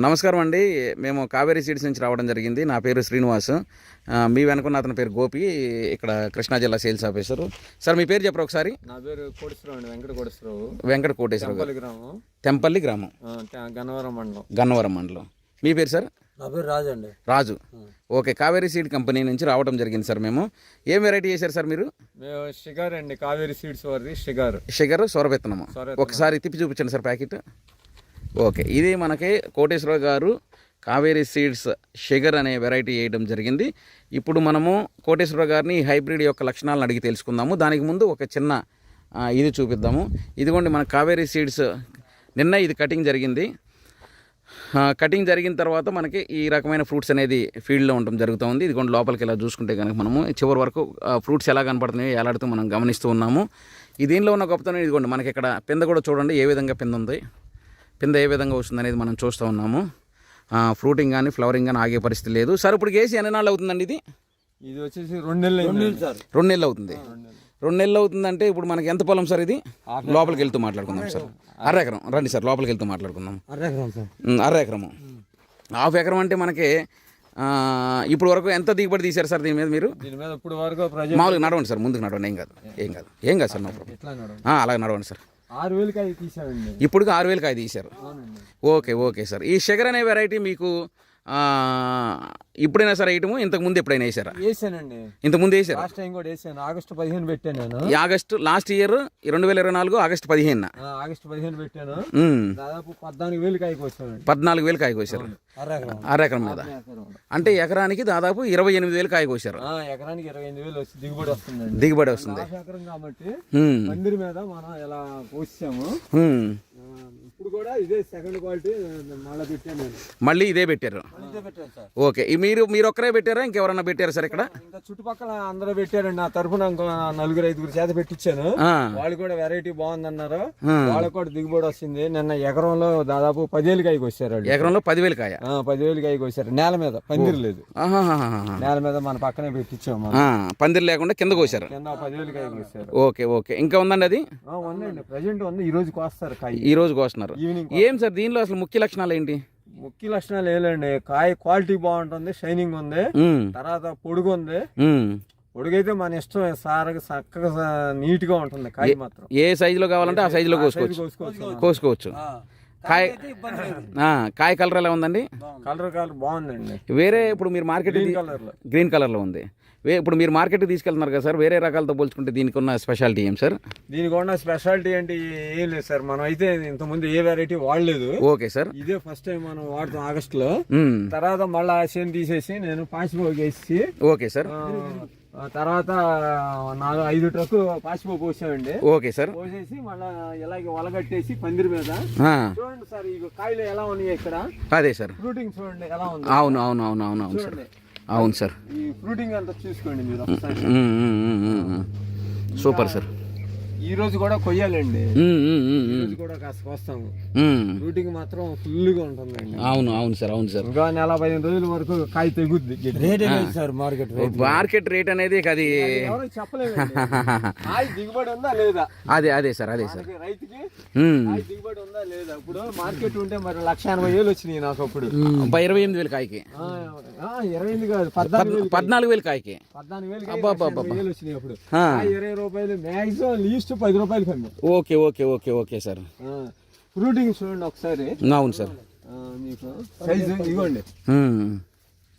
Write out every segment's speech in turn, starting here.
నమస్కారం అండి. మేము కావేరీ సీడ్స్ నుంచి రావడం జరిగింది. నా పేరు శ్రీనివాస్. మీ వెనుకున్న అతని పేరు గోపి, ఇక్కడ కృష్ణా జిల్లా సేల్స్ ఆఫీసర్. సార్ మీ పేరు చెప్పరు ఒకసారి? నా పేరు కోటేశ్వరరావు అండి, వెంకట కోటేశ్వరరావు గారు, తెంపల్లి గ్రామం, గన్నవరం మండలం. మీ పేరు సార్? నా పేరు రాజు అండి. రాజు. ఓకే, కావేరీ సీడ్ కంపెనీ నుంచి రావడం జరిగింది సార్. మేము ఏం వెరైటీ చేశారు సార్ మీరు? మేము షుగర్ అండి, కావేరీ సీడ్స్ వారిది షుగర్ సొరబెత్తనము. ఒకసారి తిప్పి చూపించండి సార్ ప్యాకెట్. ఓకే, ఇది మనకి కోటేశ్వరరావు గారు కావేరీ సీడ్స్ షుగర్ అనే వెరైటీ వేయడం జరిగింది. ఇప్పుడు మనము కోటేశ్వరరావు గారిని హైబ్రిడ్ యొక్క లక్షణాలను అడిగి తెలుసుకుందాము. దానికి ముందు ఒక చిన్న ఇది చూపిద్దాము. ఇదిగోండి మన కావేరీ సీడ్స్ నిన్న ఇది కటింగ్ జరిగింది. కటింగ్ జరిగిన తర్వాత మనకి ఈ రకమైన ఫ్రూట్స్ అనేది ఫీల్డ్లో ఉండడం జరుగుతుంది. ఇదిగోండి లోపలికి ఇలా చూసుకుంటే కనుక మనము చివరి వరకు ఫ్రూట్స్ ఎలా కనపడుతున్నాయో ఎలాడుతూ మనం గమనిస్తూ ఉన్నాము. ఈ దీనిలో ఉన్న గొప్పతనం ఇదిగోండి మనకి ఇక్కడ పింద కూడా చూడండి ఏ విధంగా పింద ఉంది, పింద ఏ విధంగా వస్తుంది అనేది మనం చూస్తూ ఉన్నాము. ఫ్రూటింగ్ కానీ ఫ్లవరింగ్ కానీ ఆగే పరిస్థితి లేదు. సార్ ఇప్పుడు వేసి ఎన్ని నాళ్ళు అవుతుందండి? ఇది వచ్చేసి 2 నెలలు సార్. 2 నెలలు అవుతుంది. 2 నెలలు అవుతుందంటే ఇప్పుడు మనకి ఎంత పొలం సార్ ఇది? లోపలికి వెళ్తూ మాట్లాడుకుందాం సార్. 1/2 ఎకరం. రండి సార్ లోపలికి వెళ్తూ మాట్లాడుకుందాం. 1/2 ఎకరము. 1/2 ఎకరం అంటే మనకి ఇప్పుడు వరకు ఎంత దిగుబడి తీశారు సార్ దీని మీద మీరు? ఇప్పుడు వరకు మామూలుగా నడవండి సార్, ముందుకు నడవండి. ఏం కాదు సార్, నో ప్రాబ్లం. అలాగే నడవండి సార్. 6,000 కాయ తీసామండి. ఇప్పుడు 6,000 కాయ తీశారు. Okay sir. ఈ షుగర్ అనే వెరైటీ మీకు ఇప్పుడైనా సార్ ఐటమ్ ఇంతకు ముందు ఎప్పుడైనా వేసారా? వేసానండి, ఇంతకుముందు వేసారు. లాస్ట్ టైం కూడా వేసాను. ఆగస్టు 15 పెట్టాను నేను. August last year 2024 August 15. August 15 పెట్టాను. దాదాపు 14,000 కాయకు వచ్చాను. 14,000 కాయ కోసారు 1/2 ఎకరం మీద. అంటే ఎకరానికి దాదాపు 28,000 కాయ కోసారు. ఎకరానికి 28,000 వచ్చి దిగుబడి వస్తుంది. దిగుబడి వస్తుంది ఎకరం కాబట్టి పందిరి మీద మనం ఎలా పోసాము. ఇప్పుడు కూడా ఇదే సెకండ్ క్వాలిటీ మళ్ళీ ఇదే పెట్టారు. ఓకే, మీరు ఒక్కరే పెట్టారా ఇంకెవరన్నా పెట్టారా సార్? ఇక్కడ ఇంకా చుట్టుపక్కల అందరూ పెట్టారండి. నా తరఫున 4-5 చేత పెట్టించాను. వాళ్ళు కూడా వెరైటీ బాగుందన్నారు. వాళ్ళకి కూడా దిగుబడి వస్తుంది. నిన్న ఎకరంలో దాదాపు 10,000 కాయకి వచ్చారు. ఎకరంలో 10,000 కాయ. 10,000 కాయకి వచ్చారు. నేల మీద పందిరి లేదు, నేల మీద మన పక్కనే పెట్టించాము. పందిరి లేకుండా కింద కోసారు. కింద 10,000 కాయకి వచ్చారు. ఓకే. ఇంకా ఉందండి అది? ఉందండి, ప్రజెంట్ ఉంది. ఈ రోజు కోస్తారు కాయ. ఈ రోజు కోస్తున్నారు. ఏం సార్ దీనిలో అసలు ముఖ్య లక్షణాలు ఏంటి? ముఖ్య లక్షణాలు ఏలండి, కాయ క్వాలిటీ బాగుంటుంది, షైనింగ్ ఉంది, తర్వాత పొడుగు ఉంది. పొడుగు అయితే మన ఇష్టం, సారగా చక్కగా నీట్ గా ఉంటుంది. కాయ మాత్రం ఏ సైజులో కావాలంటే ఆ సైజులో కోసుకోవచ్చు. కాయ కలర్ ఎలా ఉందండి? కలర్ బాగుందండి. వేరే ఇప్పుడు మీరు మార్కెట్ గ్రీన్ కలర్ లో ఉంది. ఇప్పుడు మీరు మార్కెట్ తీసుకెళ్తున్నారు కదా సార్, వేరే రకాలతో పోల్చుకుంటే దీనికి ఉన్న స్పెషాలిటీ ఏం సార్? దీనికి ఉన్న స్పెషాలిటీ అంటే ఏం లేదు సార్. మనం అయితే ఇంతకుముందు ఏ వెరైటీ వాడలేదు. ఓకే సార్, ఇదే ఫస్ట్ టైం మనం వాడుతాం ఆగస్ట్ లో. తర్వాత మళ్ళీ చేను తీసేసి నేను పాచిపోగు వేసి. Okay sir. తర్వాత 4-5 ట్రక్కు పాచిపోగు పోసామండి. Okay sir. పోసేసి మళ్ళీ ఇలాగే వలగట్టేసి పందిరి మీద చూడండి సార్. ఈ కాయలు ఎలా ఉన్నాయి ఇక్కడ? అదే సార్, ఫ్రూటింగ్ చూడండి ఎలా ఉంది. అవును సార్. అవును సార్, ఈ ఫ్రూటింగ్ అంతా చూసుకోండి మీరు. Super sir. ఈ రోజు కూడా కొయ్యాలండి, ఈ రోజు కూడా కాస్త కోస్తాము. ఫ్రూటింగ్ మాత్రం ఫుల్ గా ఉంటుందండి. అవును సార్. ఇంకా 15 రోజుల వరకు కాయ తెగుద్ది. రేట్ సార్ మార్కెట్ రేట్ అనేది అది చెప్పలేదు. కాయ దిగుబడి ఉందా లేదా? అదే సార్. రైతుకి కాయ దిగుబడి ఉందా లేదా? ఇప్పుడు మార్కెట్ ఉంటే మరి 1,80,000 వచ్చినాయి నాకు. అప్పుడు 28,000 కాయకి. 28 కాదు, 14,000 కాయకి. 14,000 వచ్చినాయి అప్పుడు. 20 రూపాయలు మ్యాక్సిమం, లీస్ట్ 10 రూపాయలు కమ్మి. Okay sir. ఫ్రూటింగ్ చూడండి ఒకసారి. అవును సార్. మీకు సైజు ఇవ్వండి.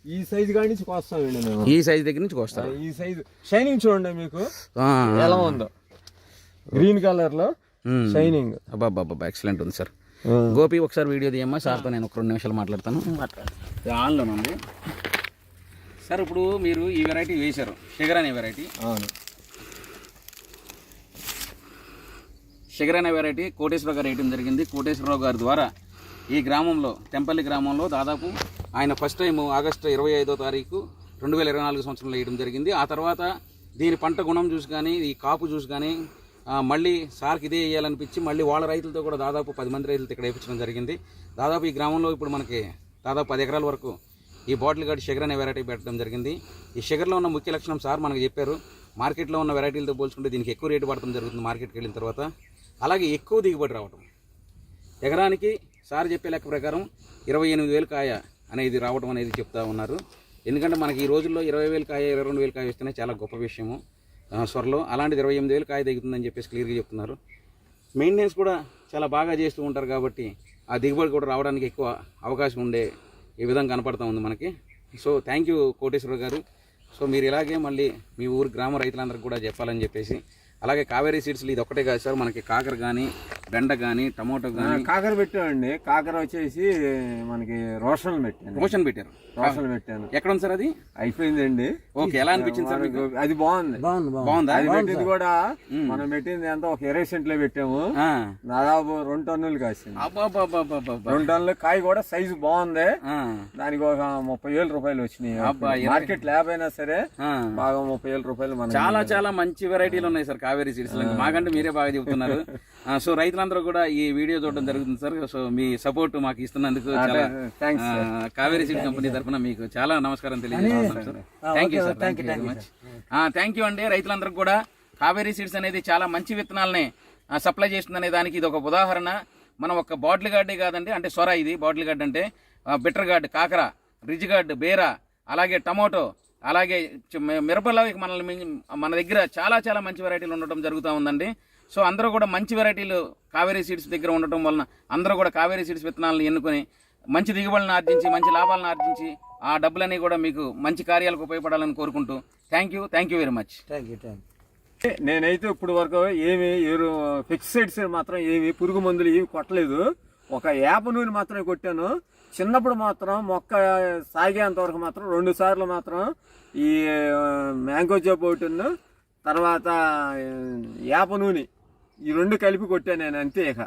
ఈ సైజు కాడి నుంచి కోస్తామండి మేము. ఈ సైజు దగ్గర నుంచి కోస్తాం. ఈ సైజు షైనింగ్ చూడండి మీకు ఎలా ఉందో. గ్రీన్ కలర్ లో షైనింగ్. అబ్బా ఎక్సలెంట్ ఉంది సార్. గోపి ఒకసారి వీడియో తీయమ్మా, సార్తో నేను ఒక 2 నిమిషాలు మాట్లాడతాను. ఆన్లోనే ఉంది సార్. ఇప్పుడు మీరు ఈ వెరైటీ వేశారు, షుగర్ అనే వెరైటీ. అవును, షుగర్ అనే వెరైటీ కోటేశ్వరరావు గారు వేయడం జరిగింది. కోటేశ్వరరావు గారి ద్వారా ఈ గ్రామంలో, తెంపల్లి గ్రామంలో దాదాపు ఆయన ఫస్ట్ టైం ఆగస్టు 25వ తారీఖు 2024 సంవత్సరంలో వేయడం జరిగింది. ఆ తర్వాత దీని పంట గుణం చూసి కానీ, ఈ కాపు చూసి కానీ మళ్ళీ సార్కి ఇదే వేయాలనిపించి మళ్ళీ వాళ్ళ రైతులతో కూడా దాదాపు 10 మంది రైతులతో ఇక్కడ వేయించడం జరిగింది. దాదాపు ఈ గ్రామంలో ఇప్పుడు మనకి దాదాపు 10 ఎకరాల వరకు ఈ బాటిల్ గార్డ్ షుగర్ అనే వెరైటీ పెట్టడం జరిగింది. ఈ షుగర్లో ఉన్న ముఖ్య లక్షణం సార్ మనకు చెప్పారు. మార్కెట్లో ఉన్న వెరైటీలతో పోల్చుకుంటే దీనికి ఎక్కువ రేటు పడటం జరుగుతుంది మార్కెట్కి వెళ్ళిన తర్వాత. అలాగే ఎక్కువ దిగుబడి రావటం. ఎకరానికి సార్ చెప్పే లెక్క ప్రకారం 28,000 కాయ అనేది రావడం అనేది చెప్తా ఉన్నారు. ఎందుకంటే మనకి ఈ రోజుల్లో 20,000 కాయ 22,000 కాయ వస్తేనే చాలా గొప్ప విషయము సొరలో. అలాంటిది 28,000 కాయ దిగుతుందని చెప్పేసి క్లియర్గా చెప్తున్నారు. మెయింటెనెన్స్ కూడా చాలా బాగా చేస్తూ ఉంటారు కాబట్టి ఆ దిగుబడి కూడా రావడానికి ఎక్కువ అవకాశం ఉండే ఈ విధంగా కనపడుతూ ఉంది మనకి. సో థ్యాంక్ యూ కోటేశ్వర గారు. సో మీరు ఇలాగే మళ్ళీ మీ ఊరు గ్రామ రైతులందరికీ కూడా చెప్పాలని చెప్పేసి, అలాగే కావేరీ సీడ్స్లో ఇది ఒక్కటే కాదు సార్, మనకి కాకర కానీ, బెండ కానీ, టమోటో కానీ. కాకర పెట్టామండి. కాకర వచ్చేసి మనకి రోషన్ పెట్టాను. రోషన్ పెట్టారు. రోషన్ పెట్టాను. ఎక్కడ ఉంది సార్ అది? అయిపోయిందండి. ఓకే, ఎలా అనిపించింది సార్ మీకు? అది బాగుంది. బాగుందా? అది పెట్టింది కూడా మనం పెట్టింది ఎంత ఒక 20 సెంట్లో పెట్టాము. దాదాపు 2 టన్నులు కాసింది. 2 టన్నులు కాయ కూడా సైజు బాగుంది. దానికి ఒక 30,000 రూపాయలు వచ్చినాయి. మార్కెట్ ల్యాబ్ అయినా సరే బాగా 30,000 రూపాయలు. మనం చాలా చాలా మంచి వెరైటీలు ఉన్నాయి సార్ కావేరీ సీడ్స్. మాకంటే మీరే బాగా చెబుతున్నారు. సో రైతులందరూ కూడా ఈ వీడియో చూడడం జరుగుతుంది సార్. సో మీ సపోర్ట్ మాకు ఇస్తున్నందుకు చాలా థ్యాంక్స్. కావేరీ సీడ్ కంపెనీ తరఫున మీకు చాలా నమస్కారం తెలియజేస్తున్నాం sir. Thank you sir. Thank you very much. Thank you అండి. రైతులందరికీ కూడా కావేరీ సీడ్స్ అనేది చాలా మంచి విత్తనాలని సప్లై చేస్తుందనే దానికి ఇది ఒక ఉదాహరణ. మనం ఒక బాటిల్ గార్డే కాదండి, అంటే సొర ఇది బాటిల్ గార్డ్ అంటే బిట్టర్ గార్డ్, కాకర, రిజ్ గార్డ్, బేర, అలాగే టమోటో, అలాగే మిరపలో మన దగ్గర చాలా చాలా మంచి వెరైటీలు ఉండటం జరుగుతూ ఉందండి. సో అందరూ కూడా మంచి వెరైటీలు కావేరీ సీడ్స్ దగ్గర ఉండటం వలన అందరూ కూడా కావేరీ సీడ్స్ విత్తనాలను ఎన్నుకొని మంచి దిగుబడులను ఆర్జించి మంచి లాభాలను ఆర్జించి ఆ డబ్బులన్నీ కూడా మీకు మంచి కార్యాలకు ఉపయోగపడాలని కోరుకుంటూ థ్యాంక్ యూ వెరీ మచ్. నేనైతే ఇప్పుడు వరకు ఏమి పెస్టిసైడ్స్ మాత్రం ఏమి పురుగు మందులు ఏమి కొట్టలేదు. ఒక వేప నూనె మాత్రమే కొట్టాను. చిన్నప్పుడు మాత్రం మొక్క సాగేంత వరకు మాత్రం 2 సార్లు మాత్రం ఈ మ్యాంగో జాబ్ ఒకటి, తర్వాత వేప నూనె, ఈ 2 కలిపి కొట్టాను నేను, అంతే. ఇక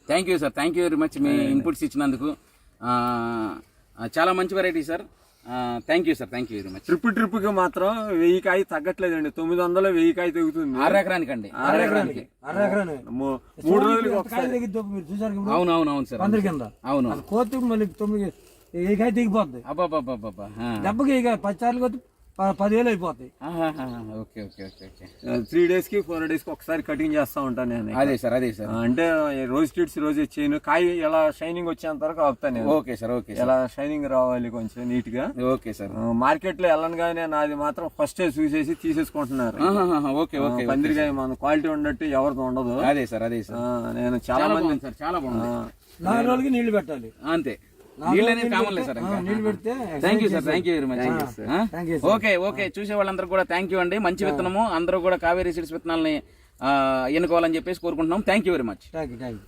thank you sir. Thank you very much me inputs ఇచ్చినందుకు. చాలా మంచి variety sir. Thank you sir. Thank you very much. ట్రిప్కి మాత్రం 1000 కాయ తగ్గట్లేదండి. 900 1000 కాయ తెగుతుంది. 6 ఎకరానికి అండి. 6 ఎకరానికి 3 రోజులకి ఒకసారి. అవును సార్. అవును. కోతి మళ్ళీ 9 కాయ దిగిపోద్ది. అబ్బాబ్బాబ్బా. దెబ్బకి 10 సార్లు కొద్ది 10,000 అయిపోతాయి. Okay okay okay okay. 3 days కి 4 days కి ఒకసారి కటింగ్ చేస్తా ఉంటాను నేను. అదే సార్. అంటే రోజు స్టీడ్స్ రోజు ఇచ్చాను. కాయ ఎలా షైనింగ్ వచ్చేంత వరకు ఆపుతాను నేను. Okay sir. ఓకే. ఎలా షైనింగ్ రావాలి కొంచెం నీట్ గా. Okay sir. మార్కెట్ లో వెళ్ళనగానే నాది మాత్రం ఫస్ట్ చూసేసి తీసేసుకుంటున్నారు. Okay okay. పందిరికాయ మన క్వాలిటీ ఉన్నట్టు ఎవరికి ఉండదు. అదే సార్. నేను చాలా మంది సార్ చాలా బాగుంది. 4 రోజులకి నీళ్లు పెట్టాలి అంతే. నీళ్ళనే కామన్ లేదు సార్. నీళ్లు పెడితే. Thank you sir. Thank you very much. Okay. చూసే వాళ్ళందరూ కూడా థ్యాంక్ యూ అండి. మంచి విత్తనము అందరూ కూడా కావేరీ సీడ్స్ విత్తనాలని ఎన్నుకోవాలని చెప్పేసి కోరుకుంటున్నాం. Thank you very much. Thank you.